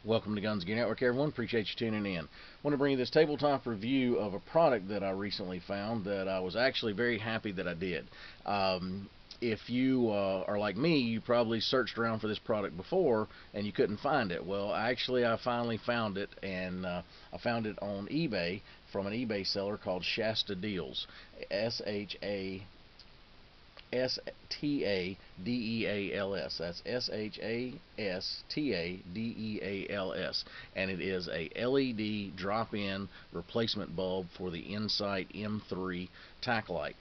Welcome to Guns Gear Network, everyone. Appreciate you tuning in. I want to bring you this tabletop review of a product that I recently found that I was actually very happy that I did. If you are like me, you probably searched around for this product before and you couldn't find it. Well, actually, I finally found it, and I found it on eBay from an eBay seller called Shasta Deals. Shastadals. That's Shastadals, and it is a LED drop-in replacement bulb for the Insight M3 tack light.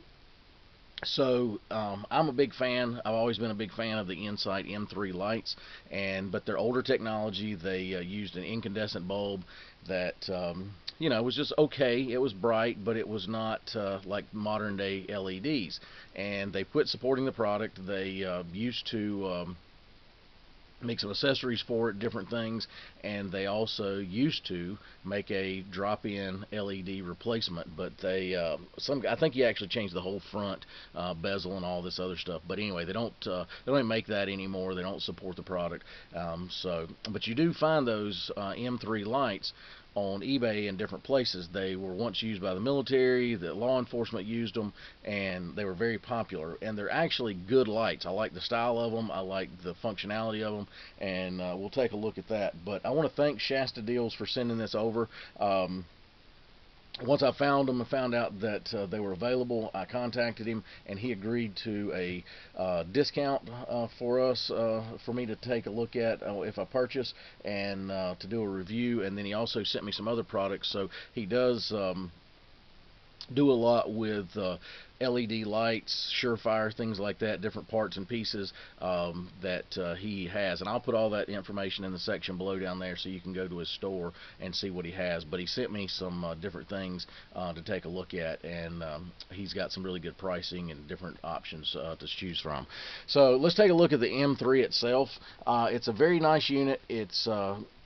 So I'm a big fan. I've always been a big fan of the Insight M3 lights, but they're older technology. They used an incandescent bulb that was just okay. It was bright, but it was not like modern day LEDs. And they quit supporting the product. They used to make some accessories for it, different things, and they also used to make a drop-in LED replacement. But I think he actually changed the whole front bezel and all this other stuff. But anyway, they don't make that anymore. They don't support the product. But you do find those M3 lights on eBay in different places. They were once used by the military, the law enforcement used them, and they were very popular. And they're actually good lights. I like the style of them. I like the functionality of them, and we'll take a look at that. But I want to thank Shasta Deals for sending this over. Once I found them and found out that they were available, I contacted him, and he agreed to a discount for us, for me to take a look at if I purchase, and to do a review. And then he also sent me some other products. So he does do a lot with LED lights, Surefire, things like that, different parts and pieces that he has. And I'll put all that information in the section below down there so you can go to his store and see what he has. But he sent me some different things to take a look at, and he's got some really good pricing and different options to choose from. So let's take a look at the M3 itself. It's a very nice unit. It's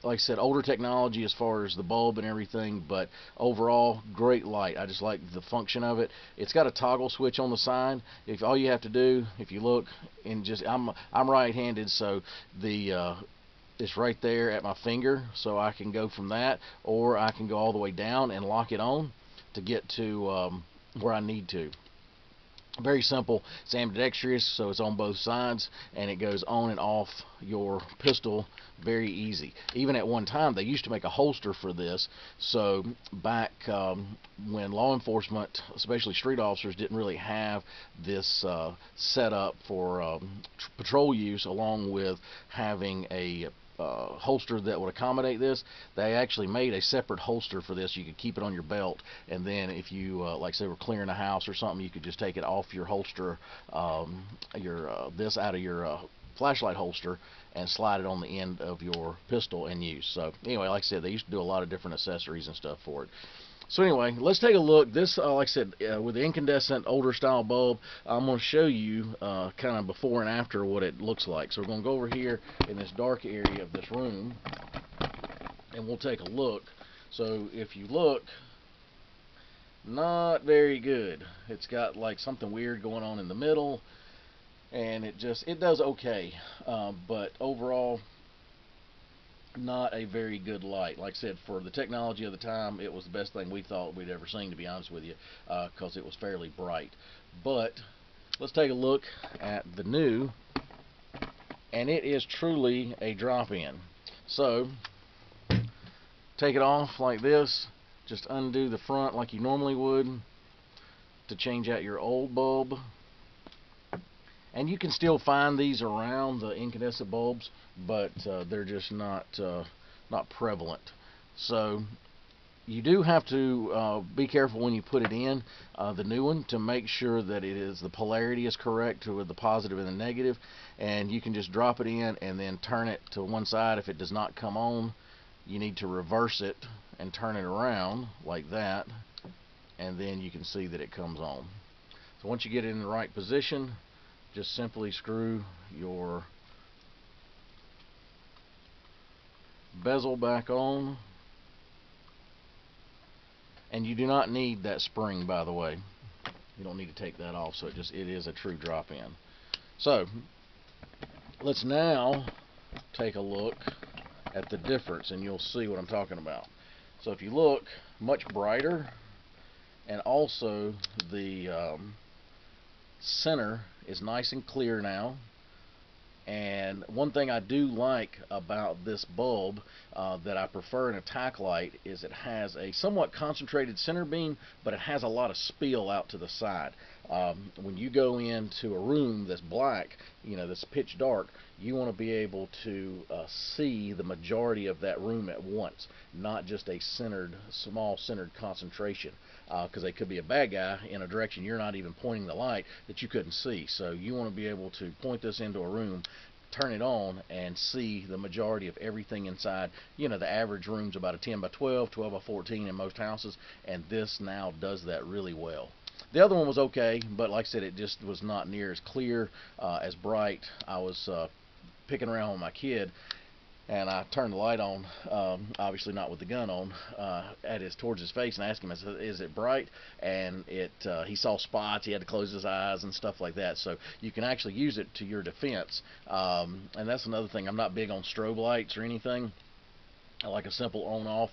like I said, older technology as far as the bulb and everything, but overall, great light. I just like the function of it. It's got a toggle switch on the side. If all you have to do, if you look, and I'm right-handed, so it's right there at my finger, so I can go from that, or I can go all the way down and lock it on to get to where I need to. Very simple. It's ambidextrous, so it's on both sides, and it goes on and off your pistol very easy. Even at one time, they used to make a holster for this. So back when law enforcement, especially street officers, didn't really have this set up for patrol use, along with having a holster that would accommodate this, they actually made a separate holster for this. You could keep it on your belt, and then if you like say were clearing a house or something, you could just take it off your holster, this out of your flashlight holster, and slide it on the end of your pistol and use. So anyway, like I said, they used to do a lot of different accessories and stuff for it. So anyway, let's take a look. This, like I said, with the incandescent older style bulb, I'm going to show you kind of before and after what it looks like. So we're going to go over here in this dark area of this room, and we'll take a look. So if you look, not very good. It's got like something weird going on in the middle, and it does okay, but overall, not a very good light. Like I said, for the technology of the time, it was the best thing we thought we'd ever seen, to be honest with you, because it was fairly bright. But let's take a look at the new, and it is truly a drop-in. So take it off like this, just undo the front like you normally would to change out your old bulb. And you can still find these around, the incandescent bulbs, but they're just not prevalent. So you do have to be careful when you put it in, the new one, to make sure that the polarity is correct with the positive and the negative. And you can just drop it in and then turn it to one side. If it does not come on, you need to reverse it and turn it around like that, and then you can see that it comes on. So once you get it in the right position, just simply screw your bezel back on, and you do not need that spring, by the way. You don't need to take that off, so it is a true drop-in. So let's now take a look at the difference, and you'll see what I'm talking about. So if you look, much brighter, and also the center is nice and clear now. And one thing I do like about this bulb that I prefer in a tack light is it has a somewhat concentrated center beam, but it has a lot of spill out to the side. When you go into a room that's black, that's pitch dark, you want to be able to see the majority of that room at once, not just a small centered concentration, because they could be a bad guy in a direction you're not even pointing the light that you couldn't see. So you want to be able to point this into a room, turn it on, and see the majority of everything inside. The average room's about a 10 by 12, 12 by 14 in most houses, and this now does that really well. The other one was okay, but like I said, it just was not near as clear, as bright. I was picking around with my kid, and I turned the light on, obviously not with the gun on, towards his face, and asked him, I said, "Is it bright?" And he saw spots. He had to close his eyes and stuff like that. So you can actually use it to your defense. And that's another thing. I'm not big on strobe lights or anything. I like a simple on-off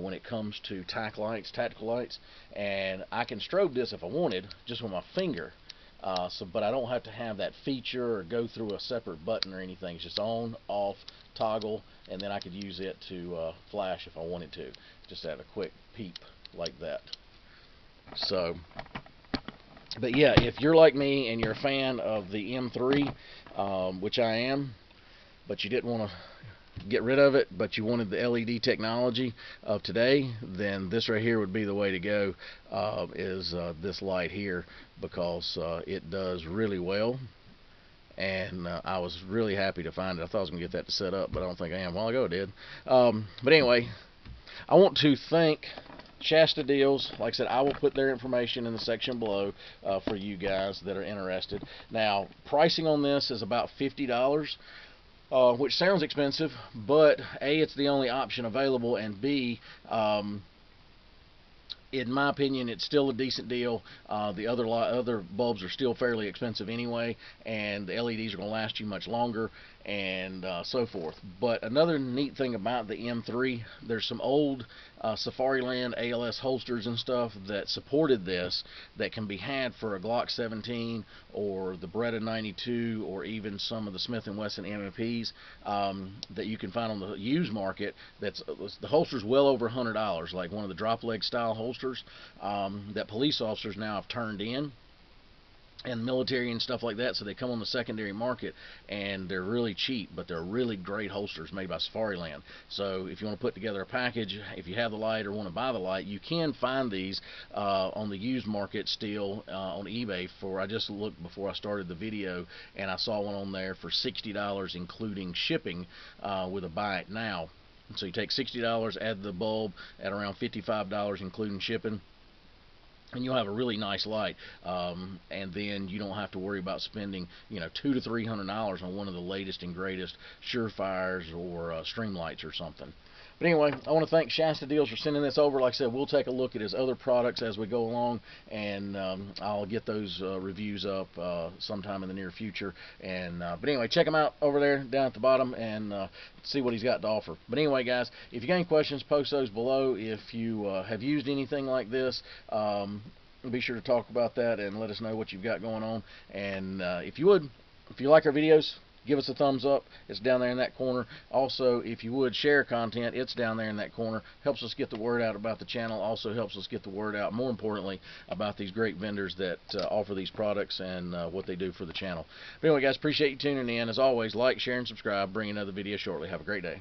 when it comes to tactical lights, and I can strobe this if I wanted, just with my finger. But I don't have to have that feature or go through a separate button or anything. It's just on, off, toggle, and then I could use it to flash if I wanted to, just at a quick peep like that. So, but yeah, if you're like me and you're a fan of the M3, which I am, but you didn't want to get rid of it, but you wanted the LED technology of today, then this right here would be the way to go, is this light here, because it does really well. And I was really happy to find it. I thought I was going to get that to set up, but I don't think I am. A while ago I did. But anyway, I want to thank Shasta Deals. Like I said, I will put their information in the section below for you guys that are interested. Now, pricing on this is about $50. Which sounds expensive, but A, it's the only option available, and B, in my opinion, it's still a decent deal. The other bulbs are still fairly expensive anyway, and the LEDs are going to last you much longer, and so forth. But another neat thing about the M3, there's some old Safariland ALS holsters and stuff that supported this that can be had for a Glock 17 or the Beretta 92 or even some of the Smith & Wesson MMPs that you can find on the used market. The holster's well over $100, like one of the drop leg style holsters that police officers now have turned in, and military and stuff like that, so they come on the secondary market, and they're really cheap, but they're really great holsters made by Safariland. So if you want to put together a package, if you have the light or want to buy the light, you can find these on the used market still on eBay. I just looked before I started the video, and I saw one on there for $60 including shipping with a buy it now. So you take $60, add the bulb at around $55 including shipping, and you'll have a really nice light, and then you don't have to worry about spending $200 to $300 on one of the latest and greatest Surefires or Streamlights or something. But anyway, I want to thank Shasta Deals for sending this over. Like I said, we'll take a look at his other products as we go along, and I'll get those reviews up sometime in the near future. But anyway, check him out over there down at the bottom and see what he's got to offer. But anyway, guys, if you got any questions, post those below. If you have used anything like this, be sure to talk about that and let us know what you've got going on. And if you like our videos, give us a thumbs up. It's down there in that corner. Also, if you would share content, it's down there in that corner. Helps us get the word out about the channel. Also helps us get the word out, more importantly, about these great vendors that offer these products and what they do for the channel. But anyway, guys, appreciate you tuning in. As always, like, share, and subscribe. Bring another video shortly. Have a great day.